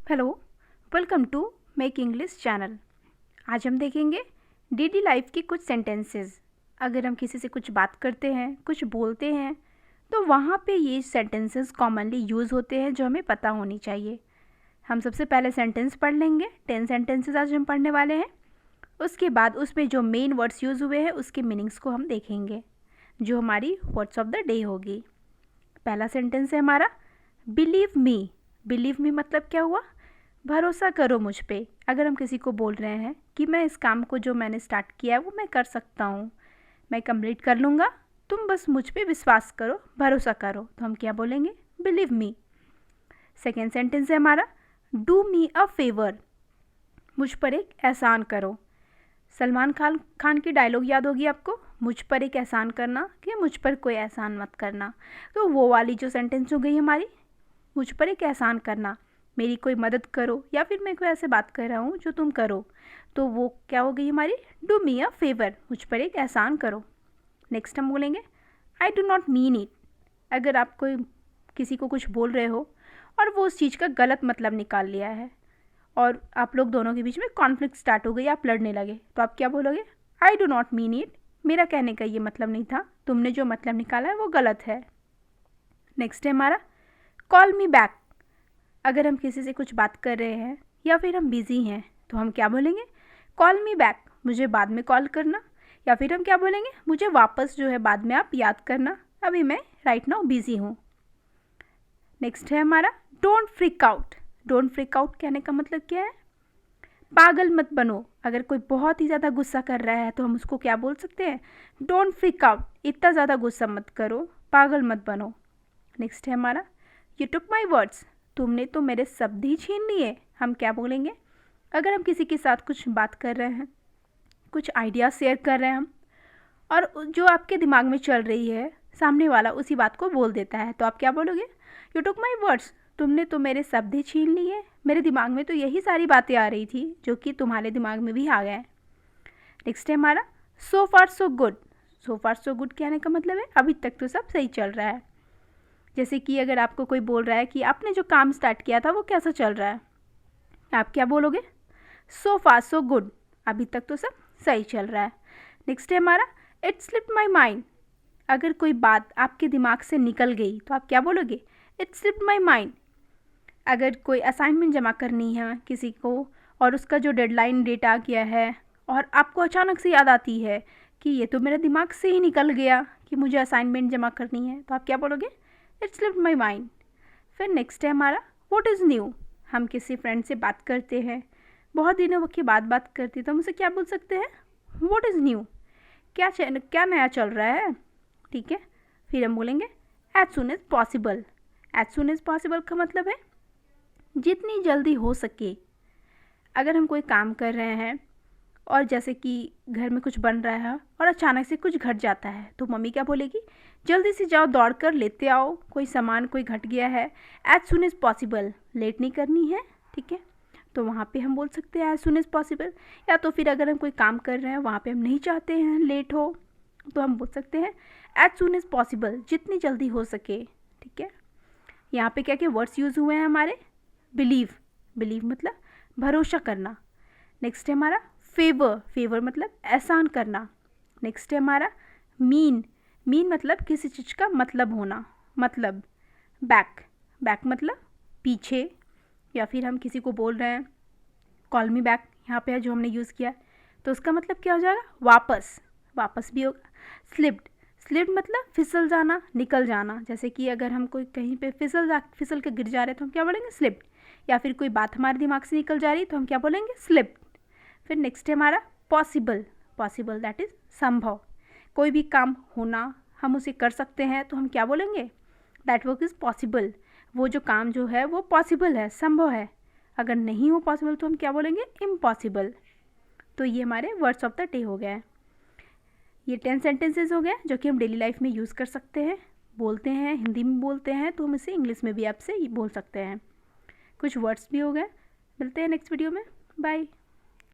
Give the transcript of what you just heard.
Hello, welcome to make English channel. आज हम देखेंगे डेली लाइफ की कुछ सेंटेंसेस। अगर हम किसी से कुछ बात करते हैं, कुछ बोलते हैं, तो वहाँ पे ये सेंटेंसेस कॉमनली यूज़ होते हैं जो हमें पता होनी चाहिए। हम सबसे पहले सेंटेंस पढ़ लेंगे। 10 सेंटेंसेस आज हम पढ़ने वाले हैं। उसके बाद उसमें जो मेन वर्ड्स यूज़ हुए हैं उसके मीनिंग्स को हम देखेंगे, जो हमारी वर्ड्स ऑफ द डे होगी। पहला सेंटेंस है हमारा बिलीव मी। बिलीव मी मतलब क्या हुआ? भरोसा करो मुझ पे। अगर हम किसी को बोल रहे हैं कि मैं इस काम को जो मैंने स्टार्ट किया है वो मैं कर सकता हूँ, मैं कंप्लीट कर लूँगा, तुम बस मुझ पे विश्वास करो, भरोसा करो, तो हम क्या बोलेंगे? Believe me. सेकेंड सेंटेंस है हमारा डू मी अ फेवर। मुझ पर एक एहसान करो। सलमान खान की डायलॉग याद होगी आपको, मुझ पर एक एहसान करना कि मुझ पर कोई एहसान मत करना। तो वो वाली जो सेंटेंस हो गई हमारी, मुझ पर एक एहसान करना, मेरी कोई मदद करो, या फिर मैं कोई ऐसे बात कर रहा हूँ जो तुम करो, तो वो क्या हो गई हमारी? डू मी अ फेवर, मुझ पर एक एहसान करो। नेक्स्ट हम बोलेंगे I do not mean it. अगर आप कोई किसी को कुछ बोल रहे हो और वो उस चीज़ का गलत मतलब निकाल लिया है और आप लोग दोनों के बीच में कॉन्फ्लिक्ट स्टार्ट हो गई, आप लड़ने लगे, तो आप क्या बोलोगे? I do not mean it, मेरा कहने का ये मतलब नहीं था, तुमने जो मतलब निकाला है वो गलत है। नेक्स्ट है हमारा कॉल मी बैक। अगर हम किसी से कुछ बात कर रहे हैं या फिर हम बिज़ी हैं तो हम क्या बोलेंगे? कॉल मी बैक, मुझे बाद में कॉल करना। या फिर हम क्या बोलेंगे? मुझे वापस जो है बाद में आप याद करना, अभी मैं राइट नाउ बिज़ी हूँ। नेक्स्ट है हमारा don't freak out. Don't freak out कहने का मतलब क्या है? पागल मत बनो। अगर कोई बहुत ही ज़्यादा गुस्सा कर रहा है तो हम उसको क्या बोल सकते हैं? डोंट फ्रीक आउट, इतना ज़्यादा गुस्सा मत करो, पागल मत बनो। नेक्स्ट है हमारा यू टुक माई वर्ड्स। तुमने तो मेरे शब्द ही छीन लिए। हम क्या बोलेंगे? अगर हम किसी के साथ कुछ बात कर रहे हैं, कुछ आइडिया शेयर कर रहे हैं हम, और जो आपके दिमाग में चल रही है सामने वाला उसी बात को बोल देता है, तो आप क्या बोलोगे? यू टुक माई वर्ड्स, तुमने तो मेरे शब्द ही छीन लिए, मेरे दिमाग में तो यही सारी बातें आ रही थी जो कि तुम्हारे दिमाग में भी आ गए। नेक्स्ट है हमारा सो फार सो गुड। सो फार सो गुड कहने का मतलब है अभी तक तो सब सही चल रहा है। जैसे कि अगर आपको कोई बोल रहा है कि आपने जो काम स्टार्ट किया था वो कैसा चल रहा है, आप क्या बोलोगे? सो फार सो गुड, अभी तक तो सब सही चल रहा है। नेक्स्ट है हमारा इट स्लिप्ड माई माइंड। अगर कोई बात आपके दिमाग से निकल गई तो आप क्या बोलोगे? It slipped my mind. अगर कोई असाइनमेंट जमा करनी है किसी को और उसका जो डेडलाइन डेट आ गया है और आपको अचानक से याद आती है कि ये तो मेरे दिमाग से ही निकल गया कि मुझे असाइनमेंट जमा करनी है, तो आप क्या बोलोगे? It slipped my mind. फिर नेक्स्ट है हमारा व्हाट इज़ न्यू। हम किसी फ्रेंड से बात करते हैं, बहुत दिनों के बाद बात करते हैं, तो हम उसे क्या बोल सकते हैं? व्हाट इज़ न्यू, क्या नया चल रहा है। ठीक है, फिर हम बोलेंगे as soon as possible. As soon as possible का मतलब है जितनी जल्दी हो सके। अगर हम कोई काम कर रहे हैं और जैसे कि घर में कुछ बन रहा है और अचानक से कुछ घट जाता है, तो मम्मी क्या बोलेगी? जल्दी से जाओ, दौड़ कर लेते आओ, कोई सामान कोई घट गया है, as soon as possible, late नहीं करनी है। ठीक है, तो वहाँ पे हम बोल सकते हैं एज सुन एज पॉसिबल। या तो फिर अगर हम कोई काम कर रहे हैं वहाँ पे हम नहीं चाहते हैं लेट हो, तो हम बोल सकते हैं एज सुन एज पॉसिबल, जितनी जल्दी हो सके। ठीक है, यहाँ पे क्या क्या वर्ड्स यूज़ हुए हैं हमारे? बिलीव। बिलीव मतलब भरोसा करना। नेक्स्ट है हमारा फेवर। फेवर मतलब एहसान करना। नेक्स्ट है हमारा मीन। मीन मतलब किसी चीज़ का मतलब होना, मतलब। बैक। बैक मतलब पीछे। या फिर हम किसी को बोल रहे हैं कॉल मी बैक, यहाँ पे है जो हमने यूज़ किया, तो उसका मतलब क्या हो जाएगा? वापस। वापस भी होगा। स्लिप्ड। स्लिप्ड मतलब फिसल जाना, निकल जाना। जैसे कि अगर हम कोई कहीं पे फिसल के गिर जा रहे हैं तो हम क्या बोलेंगे? स्लिप्ड। या फिर कोई बात हमारे दिमाग से निकल जा रही है तो हम क्या बोलेंगे? स्लिप्ड। फिर नेक्स्ट है हमारा पॉसिबल। पॉसिबल दैट इज़ संभव। कोई भी काम होना, हम उसे कर सकते हैं, तो हम क्या बोलेंगे? That work is possible. वो जो काम जो है वो पॉसिबल है, संभव है। अगर नहीं हो पॉसिबल तो हम क्या बोलेंगे? इम्पॉसिबल। तो ये हमारे वर्ड्स ऑफ द डे हो गए। ये 10 सेंटेंसेस हो गए जो कि हम डेली लाइफ में यूज़ कर सकते हैं, बोलते हैं, हिंदी में बोलते हैं, तो हम इसे इंग्लिश में भी आपसे बोल सकते हैं। कुछ वर्ड्स भी हो गए। मिलते हैं नेक्स्ट वीडियो में। बाय।